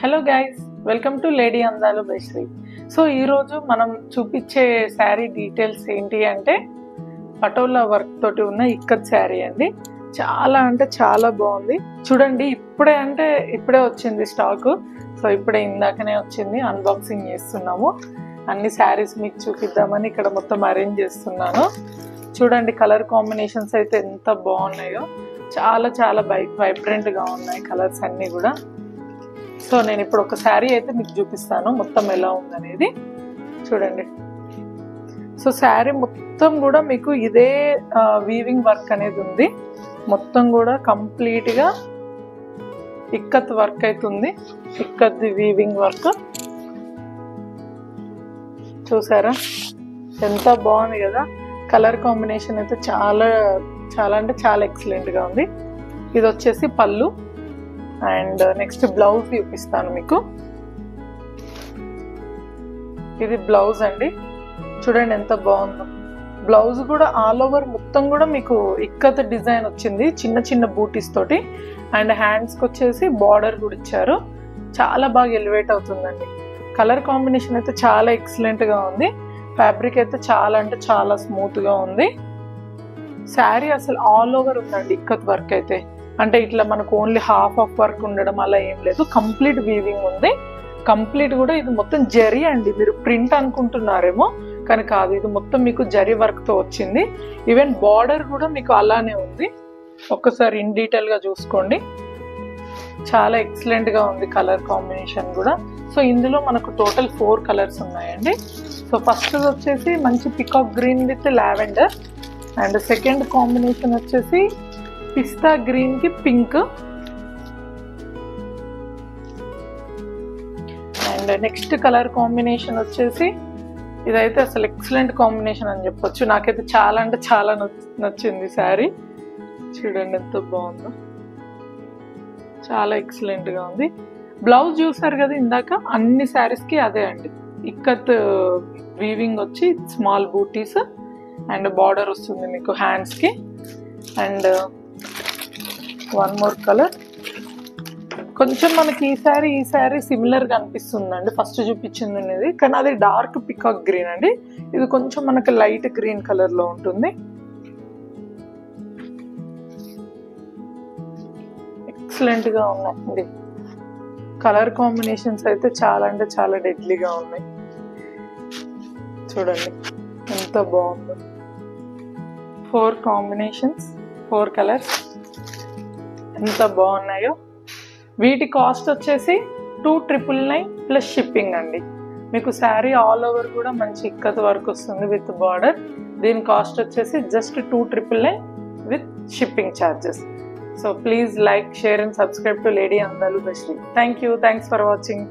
Hello guys, welcome to lady Andalu by Shri. So ఈరోజు మనం చూపించే శారీ డీటెయిల్స్ ఏంటి అంటే పటోలా వర్క్ తోటి ఉన్న ఇక్కత్ శారీ అండి. చాలా అంటే చాలా బాగుంది. చూడండి, ఇప్పుడే వచ్చింది స్టాక్. సో ఇప్పుడే ఇందాకనే వచ్చింది, అన్బాక్సింగ్ చేస్తున్నాము. అన్ని శారీస్ మీకు చూపిద్దామని ఇక్కడ మొత్తం అరేంజ్ చేస్తున్నాను. చూడండి, కలర్ కాంబినేషన్స్ అయితే ఎంత బాగున్నాయో. చాలా చాలా వైబ్రెంట్గా ఉన్నాయి కలర్స్ అన్నీ కూడా. సో నేను ఇప్పుడు ఒక శారీ అయితే మీకు చూపిస్తాను మొత్తం ఎలా ఉందనేది. చూడండి, సో శారీ మొత్తం కూడా మీకు ఇదే వీవింగ్ వర్క్ అనేది ఉంది. మొత్తం కూడా కంప్లీట్గా ఇక్కత్ వర్క్ అవుతుంది. ఇక్కత్ వీవింగ్ వర్క్ చూసారా, ఎంత బాగుంది కదా. కలర్ కాంబినేషన్ అయితే చాలా చాలా అంటే చాలా ఎక్సలెంట్గా ఉంది. ఇది వచ్చేసి పళ్ళు అండ్ నెక్స్ట్ బ్లౌజ్ చూపిస్తాను మీకు. ఇది బ్లౌజ్ అండి. చూడండి ఎంత బాగుందో. బ్లౌజ్ కూడా ఆల్ ఓవర్ మొత్తం కూడా మీకు ఇక్కత్ డిజైన్ వచ్చింది, చిన్న చిన్న బూటీస్ తోటి. అండ్ హ్యాండ్స్కి వచ్చేసి బార్డర్ కూడా ఇచ్చారు. చాలా బాగా ఎలివేట్ అవుతుందండి. కలర్ కాంబినేషన్ అయితే చాలా ఎక్సలెంట్గా ఉంది. ఫ్యాబ్రిక్ అయితే చాలా అంటే చాలా స్మూత్గా ఉంది. శారీ అసలు ఆల్ ఓవర్ ఉందండి ఇక్కత్ వర్క్ అయితే. అంటే ఇట్లా మనకు ఓన్లీ హాఫ్ ఆఫ్ వర్క్ ఉండడం అలా ఏం లేదు, కంప్లీట్ వీవింగ్ ఉంది. కంప్లీట్ కూడా ఇది మొత్తం జరీ అండి. మీరు ప్రింట్ అనుకుంటున్నారేమో కానీ కాదు, ఇది మొత్తం మీకు జరీ వర్క్తో వచ్చింది. ఈవెన్ బార్డర్ కూడా మీకు అలానే ఉంది. ఒక్కసారి ఇన్ డీటెయిల్గా చూసుకోండి. చాలా ఎక్సలెంట్గా ఉంది కలర్ కాంబినేషన్ కూడా. సో ఇందులో మనకు టోటల్ 4 కలర్స్ ఉన్నాయండి. సో ఫస్ట్ వచ్చేసి మంచి peacock green with lavender. And second combination వచ్చేసి పిస్తా గ్రీన్ కి pink. And next colour combination వచ్చేసి ఇదైతే అసలు ఎక్సలెంట్ కాంబినేషన్ అని చెప్పొచ్చు. నాకైతే చాలా అంటే చాలా నచ్చింది శారీ. చూడండి ఎంత బాగుందో, చాలా ఎక్సలెంట్గా ఉంది. బ్లౌజ్ చూసారు కదా ఇందాక, అన్ని శారీస్కి అదే అండి. ఇక్కత్ వీవింగ్ వచ్చి స్మాల్ బూటీస్ అండ్ బార్డర్ వస్తుంది మీకు హ్యాండ్స్కి. And one more colour. కొంచెం మనకి ఈ శారీ సిమిలర్గా అనిపిస్తుందండి ఫస్ట్ చూపించింది అనేది, కానీ అది డార్క్ పికాక్ గ్రీన్ అండి. ఇది కొంచెం మనకి లైట్ గ్రీన్ కలర్లో ఉంటుంది. ఎక్సలెంట్గా ఉన్నాయండి. కలర్ కాంబినేషన్స్ అయితే చాలా అంటే చాలా డెడ్లీగా ఉన్నాయి. చూడండి ఎంత బాగుందో. 4 కాంబినేషన్స్, 4 కలర్స్ ఎంత బాగున్నాయో. వీటి కాస్ట్ వచ్చేసి 2,999 ప్లస్ షిప్పింగ్ అండి. మీకు శారీ ఆల్ ఓవర్ కూడా మంచి ఇక్కత్ వర్క్ వస్తుంది విత్ బార్డర్. దీని కాస్ట్ వచ్చేసి just 2,999 with shipping charges. So please like, share and subscribe to lady Andalu by Sri. Thanks for watching.